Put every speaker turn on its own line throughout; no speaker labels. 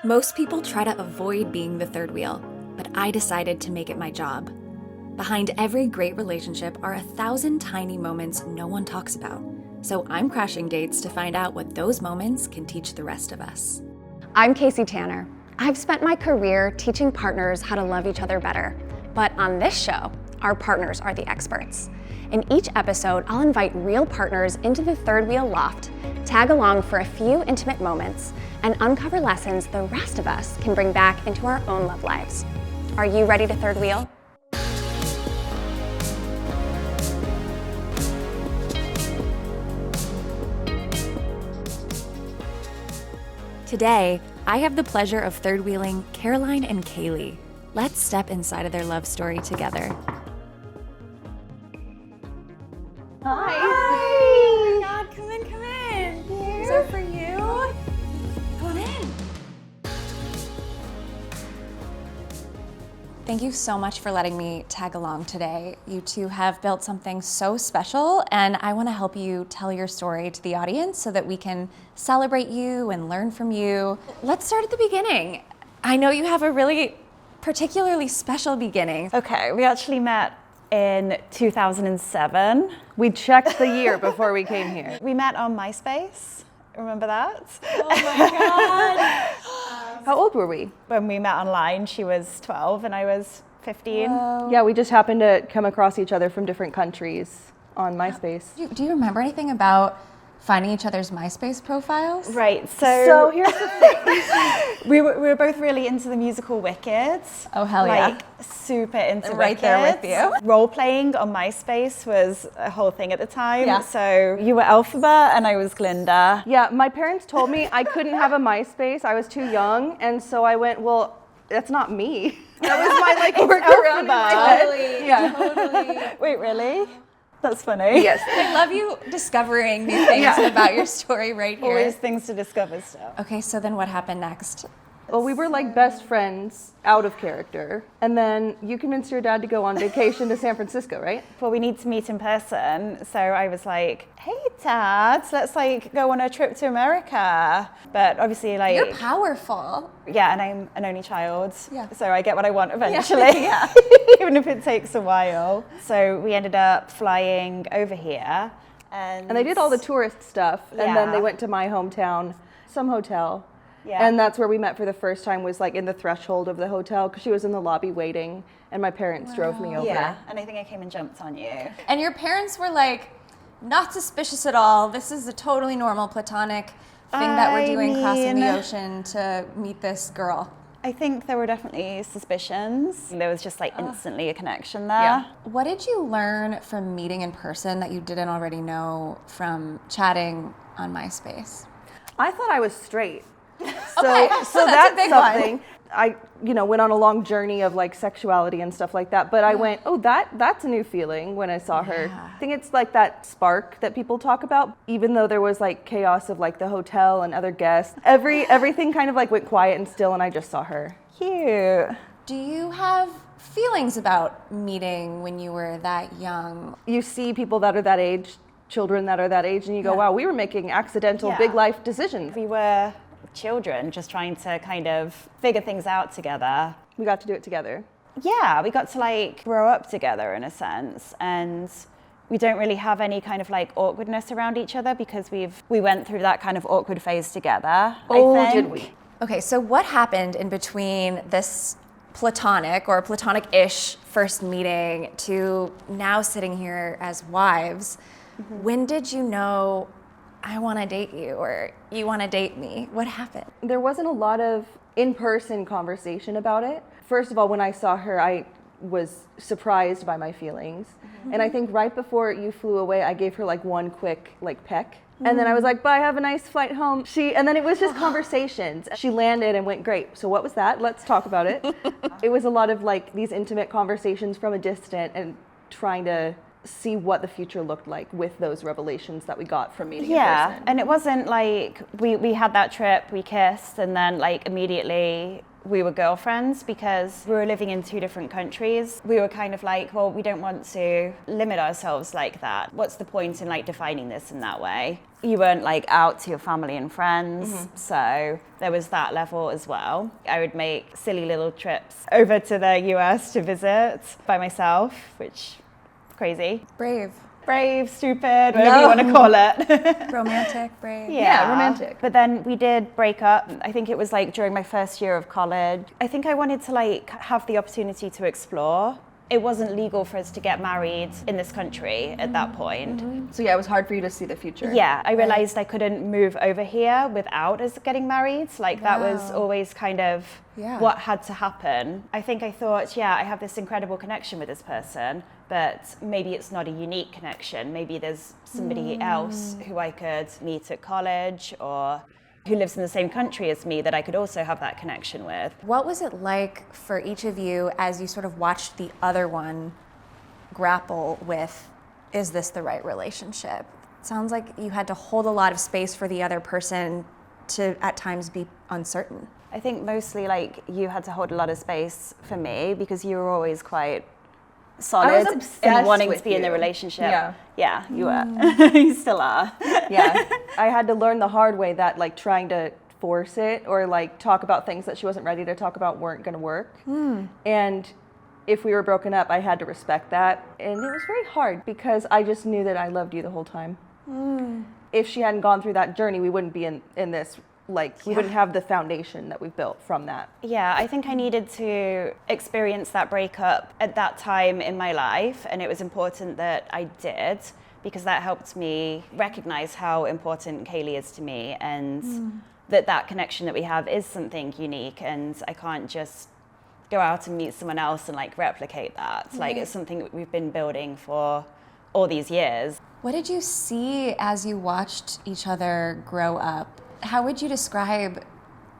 Most people try to avoid being the third wheel, but I decided to make it my job. Behind every great relationship are 1,000 tiny moments no one talks about. So I'm crashing dates to find out what those moments can teach the rest of us.
I'm Casey Tanner. I've spent my career teaching partners how to love each other better. But on this show, our partners are the experts. In each episode, I'll invite real partners into the third wheel loft, tag along for a few intimate moments, and uncover lessons the rest of us can bring back into our own love lives. Are you ready to third wheel?
Today, I have the pleasure of third wheeling Caroline and Ceilidh. Let's step inside of their love story together.
Hi.
Oh my God, come in, come in. These are for you. Come on in. Thank you so much for letting me tag along today. You two have built something so special, and I want to help you tell your story to the audience so that we can celebrate you and learn from you. Let's start at the beginning. I know you have a really particularly special beginning.
Okay, we actually met in 2007.
We checked the year before we came here.
We met on MySpace. Remember that?
Oh my God.
How old were we?
When we met online, she was 12 and I was 15.
Whoa.
Yeah, we just happened to come across each other from different countries on MySpace.
Do you remember anything about finding each other's MySpace profiles?
Right,
So here's the thing.
we were both really into the musical Wicked.
Oh, hell yeah.
Like, super into
Right
Wicked.
there with you.
Role-playing on MySpace was a whole thing at the time.
Yeah.
So you were Elphaba and I was Glinda.
Yeah, my parents told me I couldn't have a MySpace. I was too young, and so I went, well, that's not me. That was my workaround in my head.
Totally,
Yeah.
totally.
Wait, really? That's funny.
Yes.
I love you discovering these things about your story right here.
Always things to discover still.
Okay, so then what happened next?
Well, we were like best friends out of character. And then you convinced your dad to go on vacation to San Francisco, right?
Well, we need to meet in person. So I was like, hey, Dad, let's go on a trip to America. But obviously
You're powerful.
yeah, and I'm an only child.
Yeah.
So I get what I want eventually,
Yeah.
even if it takes a while. So we ended up flying over here. And
And they did all the tourist stuff. And then
Yeah.
they went to my hometown, some hotel.
Yeah.
And that's where we met for the first time, was like in the threshold of the hotel, because she was in the lobby waiting and my parents drove me over.
Yeah, and I think I came and jumped on you.
And your parents were like, not suspicious at all. This is a totally normal platonic thing that we're doing, crossing the ocean to meet this girl.
I think there were definitely suspicions. There was just instantly a connection there.
Yeah.
What did you learn from meeting in person that you didn't already know from chatting on MySpace?
I thought I was straight.
Okay,
So
that's a
that's
big one.
something. I, went on a long journey of like sexuality and stuff like that. But I went, oh, that's a new feeling when I saw her. I think it's like that spark that people talk about. Even though there was like chaos of like the hotel and other guests, everything kind of like went quiet and still, and I just saw her.
Cute.
Do you have feelings about meeting when you were that young?
You see people that are that age, children that are that age, and you go, wow, we were making accidental
Yeah.
big life decisions.
We were children just trying to kind of figure things out together.
We got to do it together.
Yeah, we got to grow up together in a sense, and we don't really have any kind of awkwardness around each other because we went through that kind of awkward phase together.
Oh,
I think.
did we?
Okay, so what happened in between this platonic or platonic-ish first meeting to now sitting here as wives? When did you know I want to date you or you want to date me? What happened?
There wasn't a lot of in-person conversation about it. First of all, when I saw her, I was surprised by my feelings. And I think right before you flew away, I gave her one quick peck. And then I was like, bye, have a nice flight home. And then it was just conversations. She landed and went, great. So what was that? Let's talk about it. It was a lot of these intimate conversations from a distance and trying to see what the future looked like with those revelations that we got from meeting in person.
And it wasn't we had that trip, we kissed, and then immediately we were girlfriends because we were living in 2 different countries. We were kind of like, well, we don't want to limit ourselves like that. What's the point in like defining this in that way? You weren't like out to your family and friends, so there was that level as well. I would make silly little trips over to the US to visit by myself, which crazy. Brave, stupid, whatever you want to call it.
Romantic, brave.
Yeah, romantic.
But then we did break up. I think it was like during my first year of college. I think I wanted to like have the opportunity to explore. It wasn't legal for us to get married in this country at that point.
So yeah, it was hard for you to see the future.
Yeah, I realized I couldn't move over here without us getting married. Like that was always kind of what had to happen. I think I thought, yeah, I have this incredible connection with this person, but maybe it's not a unique connection. Maybe there's somebody else who I could meet at college or who lives in the same country as me that I could also have that connection with.
What was it like for each of you as you sort of watched the other one grapple with, is this the right relationship? It sounds like you had to hold a lot of space for the other person to at times be uncertain.
I think mostly like you had to hold a lot of space for me because you were always quite solid in wanting to be in the relationship. Yeah, you were. You still are.
Yeah, I had to learn the hard way that like trying to force it or like talk about things that she wasn't ready to talk about weren't going to work. And if we were broken up, I had to respect that. And it was very hard because I just knew that I loved you the whole time. If she hadn't gone through that journey, we wouldn't be in this. Like, we wouldn't have the foundation that we've built from that.
Yeah, I think I needed to experience that breakup at that time in my life, and it was important that I did because that helped me recognize how important Hailey is to me and that connection that we have is something unique, and I can't just go out and meet someone else and like replicate that. Like, it's something that we've been building for all these years.
What did you see as you watched each other grow up? How would you describe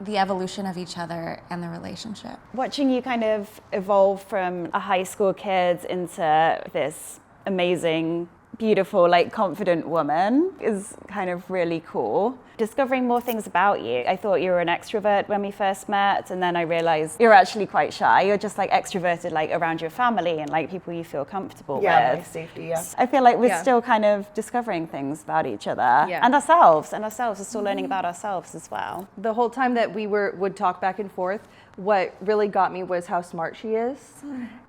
the evolution of each other and the relationship?
Watching you kind of evolve from a high school kid into this amazing, beautiful, like confident woman is kind of really cool. Discovering more things about you. I thought you were an extrovert when we first met, and then I realized you're actually quite shy. You're just like extroverted like around your family and like people you feel comfortable with.
Yeah, my safety,
I feel like we're still kind of discovering things about each other and ourselves are still learning about ourselves as well.
The whole time that we would talk back and forth, what really got me was how smart she is.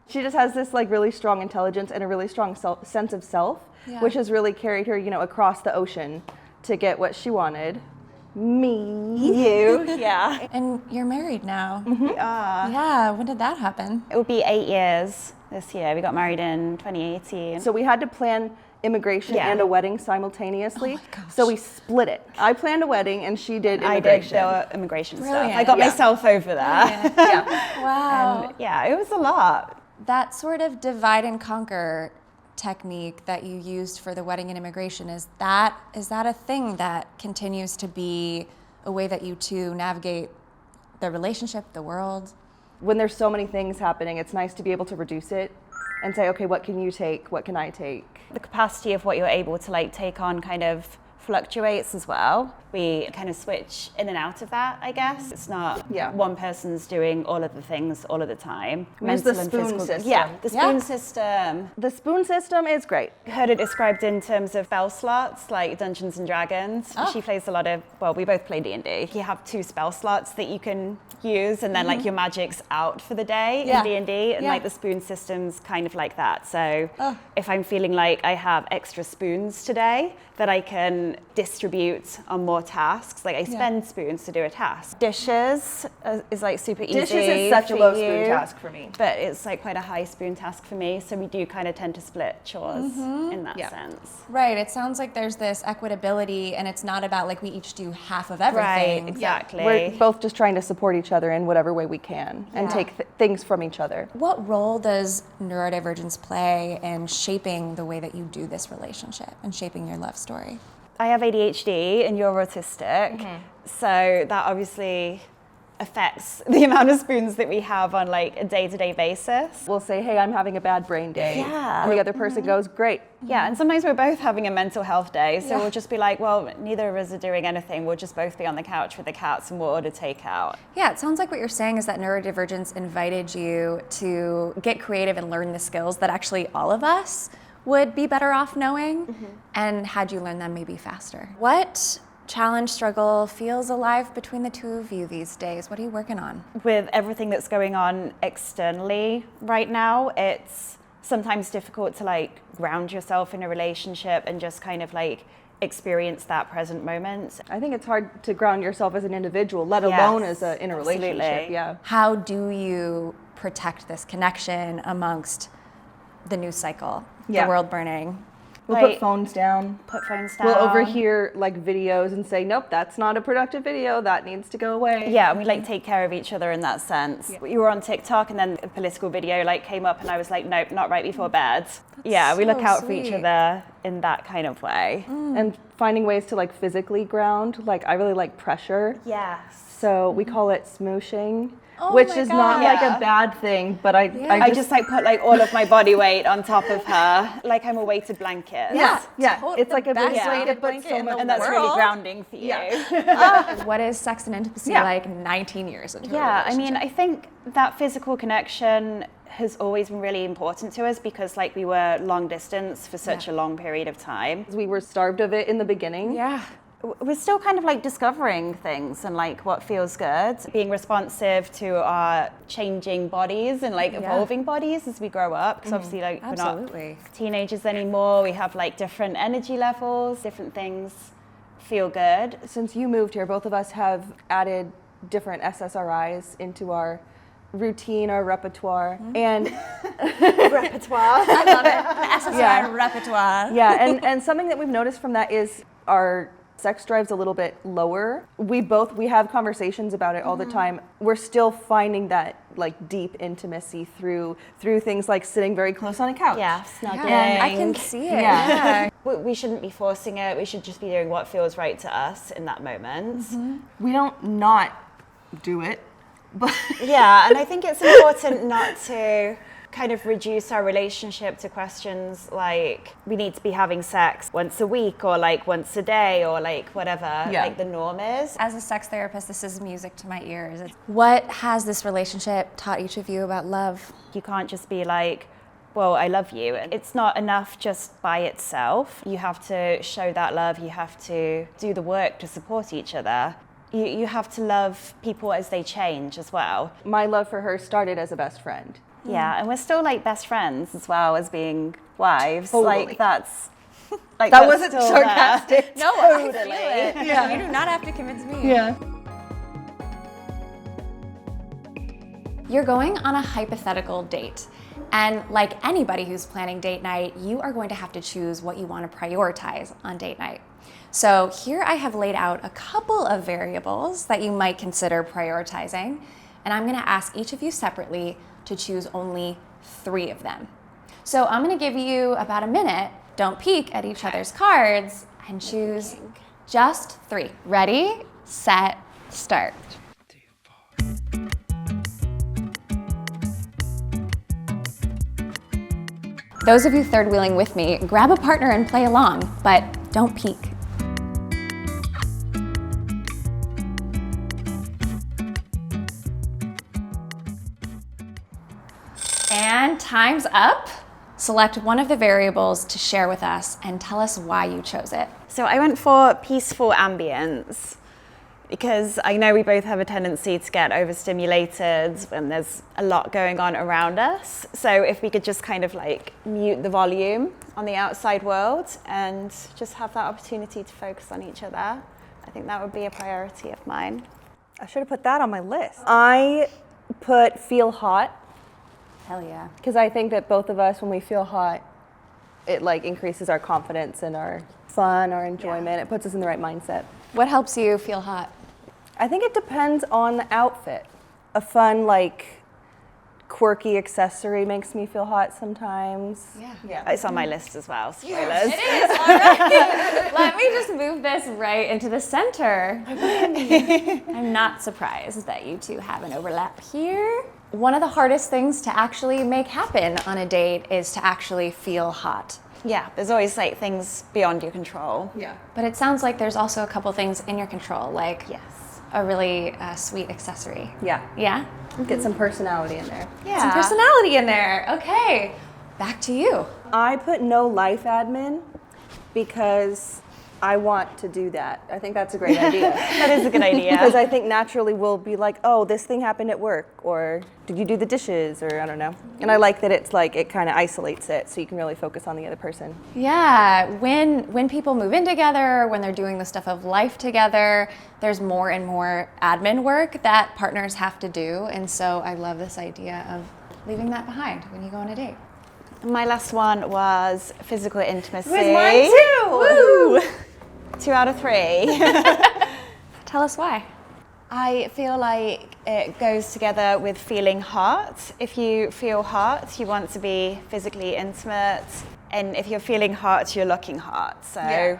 She just has this like really strong intelligence and a really strong sense of self, which has really carried her, you know, across the ocean to get what she wanted. You. Yeah.
And you're married now.
We are.
Yeah, when did that happen?
It will be 8 years this year. We got married in 2018.
So we had to plan immigration and a wedding simultaneously.
Oh my gosh.
So we split it. I planned a wedding and she did immigration.
I did the immigration
Brilliant.
stuff. I got myself over there.
Wow.
And yeah, it was a lot.
That sort of divide and conquer technique that you used for the wedding and immigration, is that a thing that continues to be a way that you two navigate the relationship, the world?
When there's so many things happening, it's nice to be able to reduce it and say, okay, what can you take? What can I take?
The capacity of what you're able to like take on kind of fluctuates as well. We kind of switch in and out of that, I guess. It's not one person's doing all of the things all of the time.
Use the spoon system.
Yeah, the spoon system.
The spoon system is great.
I heard it described in terms of spell slots, like Dungeons and Dragons. She plays a lot of, well, we both play D&D. You have 2 spell slots that you can use, and then like your magic's out for the day in D&D, and like the spoon system's kind of like that. So if I'm feeling like I have extra spoons today that I can distribute on more tasks, like I spend spoons to do a task. Dishes is like super easy.
Dishes is such a low spoon task for me.
But it's like quite a high spoon task for me, so we do kind of tend to split chores in that sense.
Right, it sounds like there's this equitability, and it's not about like we each do half of everything.
Right, exactly.
We're both just trying to support each other in whatever way we can and take things from each other.
What role does neurodivergence play in shaping the way that you do this relationship and shaping your love story?
I have ADHD and you're autistic, so that obviously affects the amount of spoons that we have on like a day-to-day basis.
We'll say, hey, I'm having a bad brain day.
Yeah.
And the other person goes, great.
Yeah, and sometimes we're both having a mental health day, so we'll just be like, well, neither of us are doing anything. We'll just both be on the couch with the cats and we'll order takeout.
Yeah, it sounds like what you're saying is that Neurodivergence invited you to get creative and learn the skills that actually all of us would be better off knowing, and had you learn them maybe faster. What challenge, struggle feels alive between the two of you these days? What are you working on?
With everything that's going on externally right now, it's sometimes difficult to like ground yourself in a relationship and just kind of like experience that present moment.
I think it's hard to ground yourself as an individual, let
Yes,
alone as in a relationship.
absolutely.
Yeah.
How do you protect this connection amongst the news cycle,
Yeah.
the world burning?
We'll
Like,
put phones down.
Put phones down.
We'll overhear like videos and say, nope, that's not a productive video. That needs to go away.
Yeah, and we like take care of each other in that sense. You were on TikTok and then a political video like came up and I was like, nope, not right before bed. Yeah, we look
so
out for each
sweet.
other in that kind of way.
And finding ways to like physically ground. Like I really like pressure.
Yes.
So we call it smooshing,
Oh
which
my
is not like
God.
a bad thing, but I
I just like put like all of my body weight on top of her, like I'm a weighted blanket.
yeah.
The
It's like a
best
big way to
weighted
put
blanket
so
in
much
the
And that's really
world.
grounding for you.
Yeah.
What is sex and intimacy
Yeah.
like 19 years into a
Yeah, I mean,
relationship?
I think that physical connection has always been really important to us because like we were long distance for such a long period of time.
We were starved of it in the beginning.
Yeah.
We're still kind of like discovering things and like what feels good, being responsive to our changing bodies and like evolving bodies as we grow up. Because obviously like
Absolutely.
we're not teenagers anymore. We have like different energy levels, different things feel good.
Since you moved here, both of us have added different SSRIs into our routine, our repertoire. And
Repertoire.
I love it. The SSRI repertoire.
yeah, and something that we've noticed from that is our sex drive's a little bit lower. We have conversations about it all the time. We're still finding that like deep intimacy through things like sitting very close on a couch.
Yeah, snuggling.
Yeah, I can see it.
Yeah.
We shouldn't be forcing it. We should just be doing what feels right to us in that moment.
We don't not do it, but
Yeah, and I think it's important not to kind of reduce our relationship to questions like we need to be having sex once a week or like once a day or like whatever like the norm is.
As a sex therapist, this is music to my ears. What has this relationship taught each of you about love?
You can't just be like, well, I love you. It's not enough just by itself. You have to show that love. You have to do the work to support each other. You have to love people as they change as well.
my love for her started as a best friend.
Yeah, and we're still like best friends as well as being wives.
Totally.
Like that's like
That
that's
wasn't
still
sarcastic.
No, I feel it.
Yeah.
You do not have to convince me.
Yeah.
You're going on a hypothetical date. And like anybody who's planning date night, you are going to have to choose what you want to prioritize on date night. So here I have laid out a couple of variables that you might consider prioritizing. And I'm going to ask each of you separately to choose only 3 of them. So I'm going to give you about a minute. Don't peek at each other's cards and choose just 3. Ready, set, start. Those of you third wheeling with me, grab a partner and play along, but don't peek. And time's up. Select one of the variables to share with us and tell us why you chose it.
So I went for peaceful ambience because I know we both have a tendency to get overstimulated when there's a lot going on around us. So if we could just kind of like mute the volume on the outside world and just have that opportunity to focus on each other, I think that would be a priority of mine.
I should have put that on my list. I put feel hot
Hell yeah.
because I think that both of us, when we feel hot, it like increases our confidence and our fun, our enjoyment. It puts us in the right mindset.
What helps you feel hot?
I think it depends on the outfit. A fun like quirky accessory makes me feel hot sometimes.
Yeah. It's on my list as well, spoilers.
It is, all right. Let me just move this right into the center. I'm not surprised that you two have an overlap here. One of the hardest things to actually make happen on a date is to actually feel hot.
Yeah, there's always like things beyond your control.
Yeah.
But it sounds like there's also a couple things in your control, like
Yes.
a really sweet accessory.
Yeah.
Yeah?
Get some personality in there.
Yeah.
Some personality in there. Okay, back to you.
I put no life admin because I want to do that. I think that's a great idea.
That is a good idea.
Because I think naturally we'll be like, oh, this thing happened at work, or did you do the dishes, or I don't know. And I like that it's like, it kind of isolates it so you can really focus on the other person.
Yeah, when people move in together, when they're doing the stuff of life together, there's more and more admin work that partners have to do. And so I love this idea of leaving that behind when you go on a date.
My last one was physical intimacy.
It was mine too!
Woo! 2 out of 3.
Tell us why.
I feel like it goes together with feeling hot. If you feel hot, you want to be physically intimate. And if you're feeling hot, you're looking hot. So I'm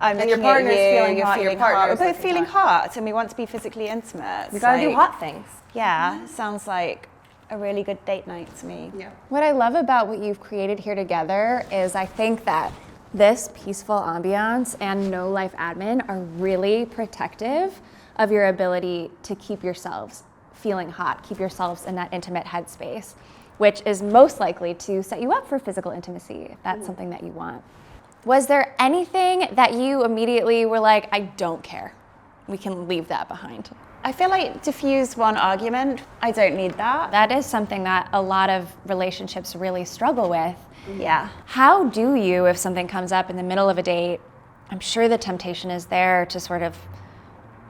And
looking
your partner's
at you,
feeling
you're
hot, your
feeling
partner
hot.
is
We're both
looking
feeling hot and we want to be physically intimate.
You gotta do
Like,
hot things.
Yeah, sounds like a really good date night to me.
Yeah.
What I love about what you've created here together is I think that this peaceful ambiance and no life admin are really protective of your ability to keep yourselves feeling hot, keep yourselves in that intimate headspace, which is most likely to set you up for physical intimacy if that's something that you want. Was there anything that you immediately were like, I don't care, we can leave that behind?
I feel like diffuse one argument, I don't need that.
That is something that a lot of relationships really struggle with.
Yeah.
How do you, if something comes up in the middle of a date, I'm sure the temptation is there to sort of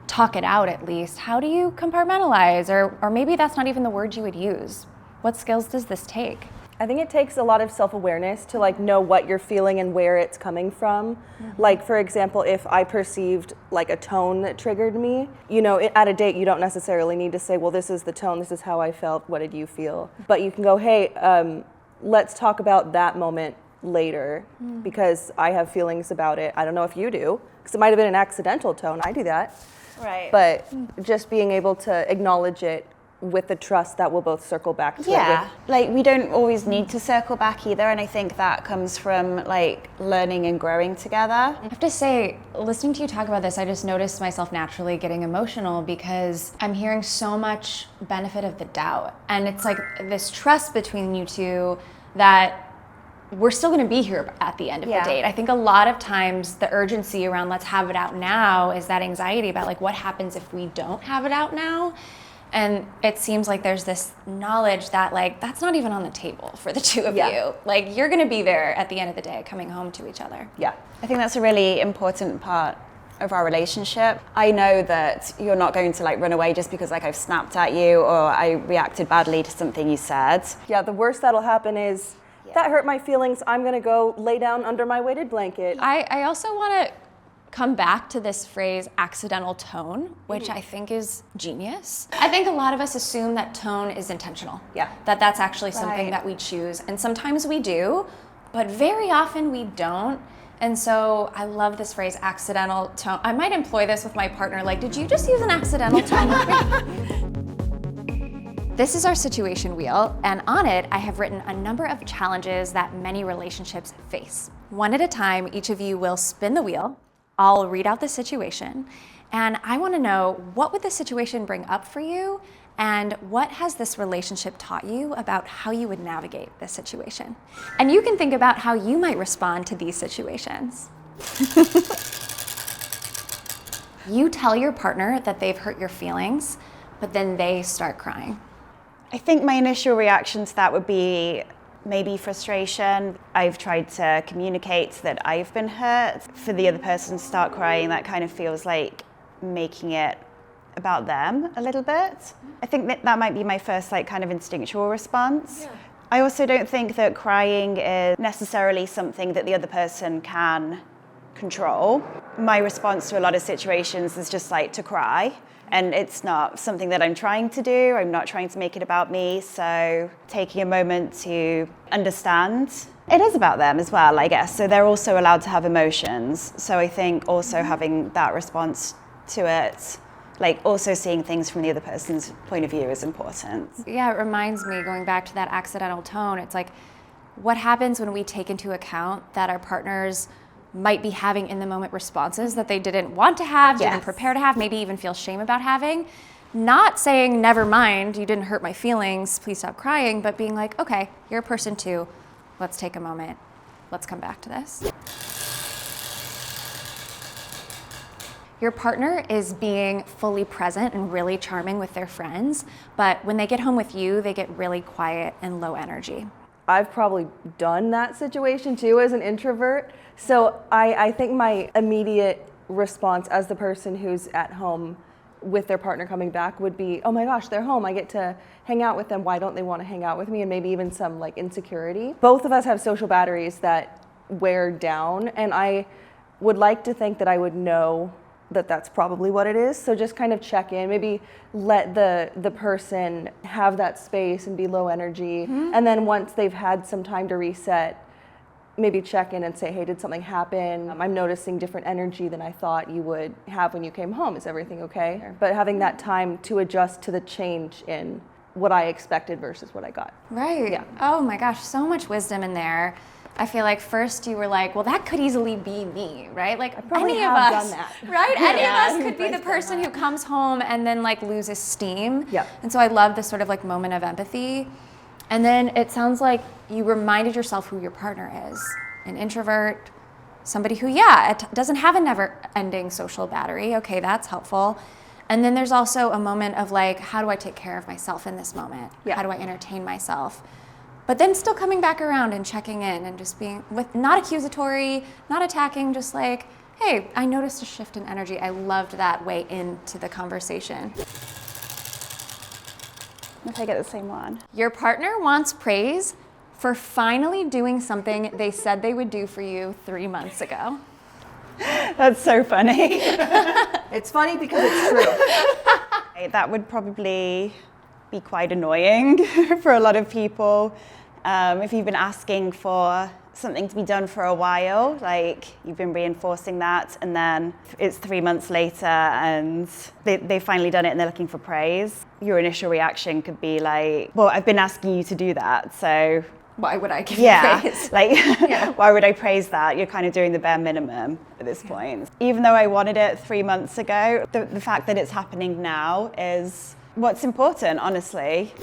talk it out at least. How do you compartmentalize? Or maybe that's not even the word you would use. What skills does this take?
I think it takes a lot of self-awareness to like know what you're feeling and where it's coming from. Like for example, if I perceived like a tone that triggered me, you know, at a date you don't necessarily need to say, well, this is the tone, this is how I felt, what did you feel? But you can go, hey, let's talk about that moment later because I have feelings about it. I don't know if you do, because it might have been an accidental tone. I do that.
Right.
But just being able to acknowledge it with the trust that we'll both circle back to
Yeah,
it.
like we don't always need to circle back either, and I think that comes from like learning and growing together.
I have to say, listening to you talk about this, I just noticed myself naturally getting emotional because I'm hearing so much benefit of the doubt. And it's like this trust between you two that we're still gonna be here at the end of the date. I think a lot of times the urgency around let's have it out now is that anxiety about like what happens if we don't have it out now. And it seems like there's this knowledge that like that's not even on the table for the two of you. Like you're gonna be there at the end of the day coming home to each other.
Yeah.
I think that's a really important part of our relationship. I know that you're not going to like run away just because like I've snapped at you or I reacted badly to something you said.
Yeah, the worst that'll happen is that hurt my feelings. I'm gonna go lay down under my weighted blanket.
I also want to come back to this phrase accidental tone, which I think is genius. I think a lot of us assume that tone is intentional.
Yeah.
That's actually something that we choose. And sometimes we do, but very often we don't. And so I love this phrase accidental tone. I might employ this with my partner, like, did you just use an accidental tone with me? This is our situation wheel, and on it, I have written a number of challenges that many relationships face. One at a time, each of you will spin the wheel. I'll read out the situation, and I want to know what would the situation bring up for you, and what has this relationship taught you about how you would navigate this situation. And you can think about how you might respond to these situations. You tell your partner that they've hurt your feelings, but then they start crying.
I think my initial reaction to that would be maybe frustration. I've tried to communicate that I've been hurt. For the other person to start crying, that kind of feels like making it about them a little bit. I think that might be my first like kind of instinctual response. Yeah. I also don't think that crying is necessarily something that the other person can control. My response to a lot of situations is just like to cry. And it's not something that I'm trying to do. I'm not trying to make it about me. So taking a moment to understand, it is about them as well, I guess. So they're also allowed to have emotions. So I think also having that response to it, like also seeing things from the other person's point of view is important.
Yeah, it reminds me, going back to that accidental tone, it's like, what happens when we take into account that our partners might be having in the moment responses that they didn't want to have, didn't prepare to have, maybe even feel shame about having. Not saying, never mind, you didn't hurt my feelings, please stop crying, but being like, okay, you're a person too, let's take a moment, let's come back to this. Your partner is being fully present and really charming with their friends, but when they get home with you, they get really quiet and low energy.
I've probably done that situation too as an introvert. So I think my immediate response as the person who's at home with their partner coming back would be, oh my gosh, they're home. I get to hang out with them. Why don't they want to hang out with me? And maybe even some like insecurity. Both of us have social batteries that wear down, and I would like to think that I would know that that's probably what it is. So just kind of check in, maybe let the person have that space and be low energy. And then once they've had some time to reset, maybe check in and say, hey, did something happen? I'm noticing different energy than I thought you would have when you came home. Is everything okay? But having that time to adjust to the change in what I expected versus what I got.
Right.
Yeah.
Oh my gosh, so much wisdom in there. I feel like first you were like, well, that could easily be me, right? Like any of
have
us,
done that.
right? Any of us could be the person who comes home and then like loses steam.
Yeah.
And so I love this sort of like moment of empathy. And then it sounds like you reminded yourself who your partner is. An introvert, somebody who, doesn't have a never-ending social battery. Okay, that's helpful. And then there's also a moment of like, how do I take care of myself in this moment?
Yeah.
How do I entertain myself? But then still coming back around and checking in and just being not accusatory, not attacking, just like, hey, I noticed a shift in energy. I loved that way into the conversation.
If I get the same one.
Your partner wants praise for finally doing something they said they would do for you 3 months ago.
That's so funny.
It's funny because it's true.
That would probably be quite annoying for a lot of people. If you've been asking for something to be done for a while, like you've been reinforcing that, and then it's 3 months later and they've finally done it and they're looking for praise, your initial reaction could be like, well, I've been asking you to do that, so
Why would I give you praise?
Why would I praise that? You're kind of doing the bare minimum at this point. Even though I wanted it 3 months ago, the fact that it's happening now is what's important, honestly.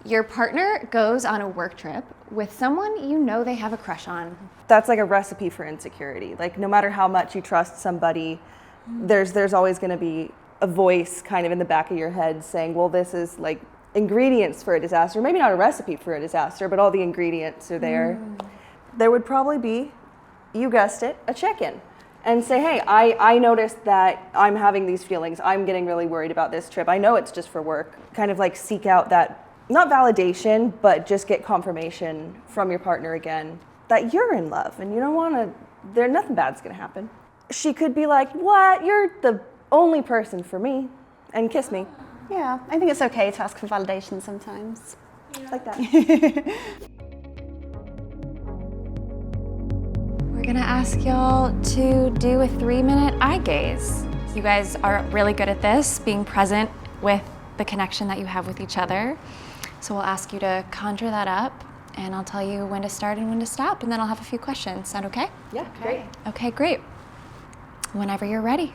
Your partner goes on a work trip with someone you know they have a crush on.
That's like a recipe for insecurity. Like no matter how much you trust somebody, there's always going to be a voice kind of in the back of your head saying, well, this is like ingredients for a disaster. Maybe not a recipe for a disaster, but all the ingredients are there. There would probably be, you guessed it, a check-in. And say, hey, I noticed that I'm having these feelings. I'm getting really worried about this trip. I know it's just for work. Kind of like seek out that, not validation, but just get confirmation from your partner again that you're in love and you don't want to, nothing bad's going to happen. She could be like, what? You're the only person for me, and kiss me.
Yeah, I think it's okay to ask for validation sometimes.
Like that.
We're gonna ask y'all to do a 3-minute eye gaze. You guys are really good at this, being present with the connection that you have with each other. So we'll ask you to conjure that up, and I'll tell you when to start and when to stop, and then I'll have a few questions. Sound okay?
Yeah, great.
Okay, great. Whenever you're ready.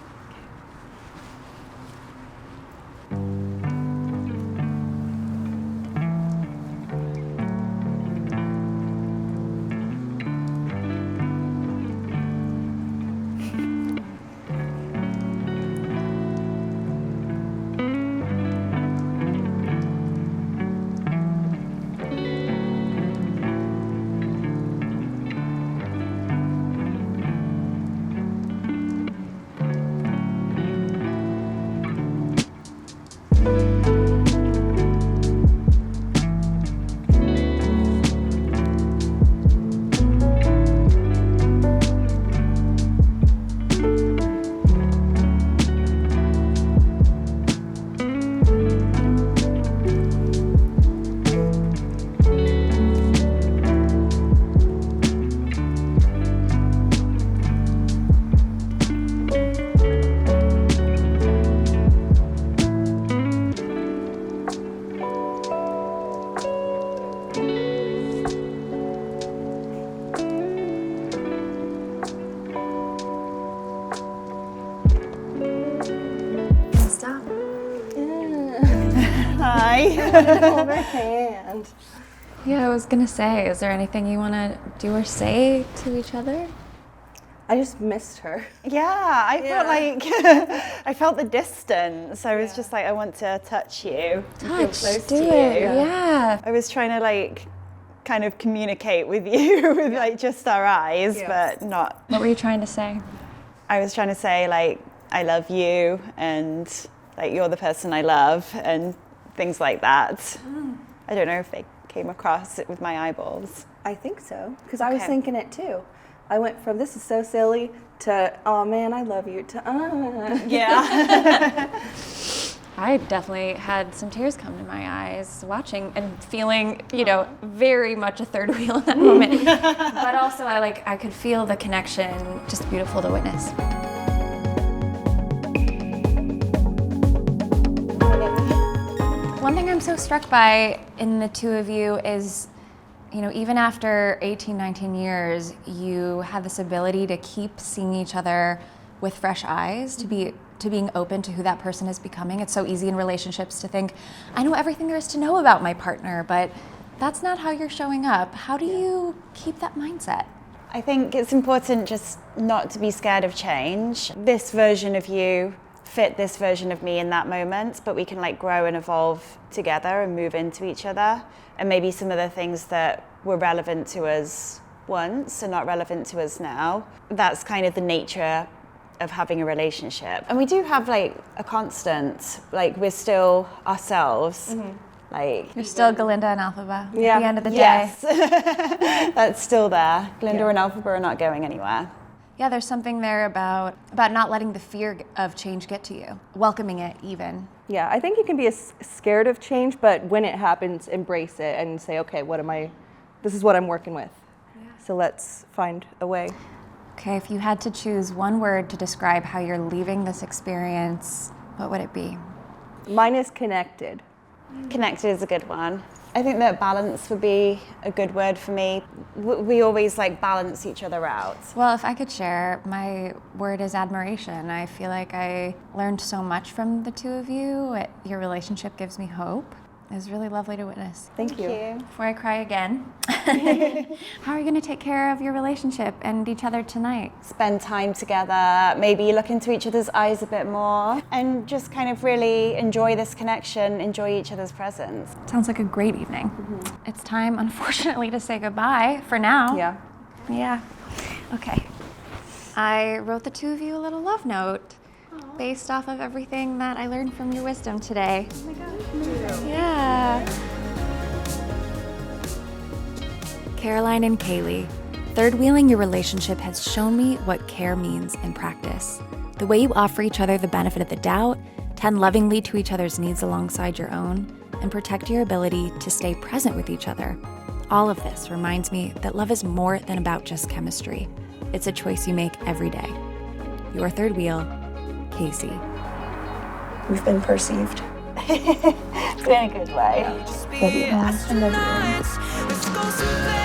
Hi.
Hold her hand.
Yeah, I was gonna say, is there anything you want to do or say to each other?
I just missed her.
Yeah, I felt like I felt the distance. I was just like, I want to touch you.
Touch,
close
do
to
it,
you.
yeah.
I was trying to like kind of communicate with you with like just our eyes, but not.
What were you trying to say?
I was trying to say like, I love you and like you're the person I love and things like that. I don't know if they came across it with my eyeballs.
I think so, because I was thinking it too. I went from this is so silly to oh man, I love you to
Yeah.
I definitely had some tears come to my eyes watching and feeling, you know, very much a third wheel in that moment. But also I could feel the connection, just beautiful to witness. One thing I'm so struck by in the two of you is, you know, even after 18, 19 years, you have this ability to keep seeing each other with fresh eyes, to being open to who that person is becoming. It's so easy in relationships to think, I know everything there is to know about my partner, but that's not how you're showing up. How do you keep that mindset?
I think it's important just not to be scared of change. This version of you fit this version of me in that moment, but we can like grow and evolve together and move into each other. And maybe some of the things that were relevant to us once are not relevant to us now. That's kind of the nature of having a relationship. And we do have like a constant, like we're still ourselves. Like
You're still Galinda and Alphaba at the end of the day.
yes, that's still there. Glinda and Alphaba are not going anywhere.
Yeah, there's something there about not letting the fear of change get to you, welcoming it even.
Yeah, I think you can be scared of change, but when it happens, embrace it and say, okay, this is what I'm working with. So let's find a way.
Okay, if you had to choose one word to describe how you're leaving this experience, what would it be?
Mine is connected.
Connected is a good one. I think that balance would be a good word for me. We always like balance each other out.
Well, if I could share, my word is admiration. I feel like I learned so much from the two of you. Your relationship gives me hope. It was really lovely to witness.
Thank you.
Before I cry again, how are you going to take care of your relationship and each other tonight?
Spend time together, maybe look into each other's eyes a bit more, and just kind of really enjoy this connection, enjoy each other's presence.
Sounds like a great evening. It's time, unfortunately, to say goodbye for now.
Yeah.
Yeah. Okay. I wrote the two of you a little love note based off of everything that I learned from your wisdom today. Oh my gosh. Yeah. Caroline and Ceilidh, third wheeling your relationship has shown me what care means in practice. The way you offer each other the benefit of the doubt, tend lovingly to each other's needs alongside your own, and protect your ability to stay present with each other. All of this reminds me that love is more than about just chemistry. It's a choice you make every day. Your third wheel, Casey.
We've been perceived. It's in a good way.
Just be astronauts. Let's go somewhere.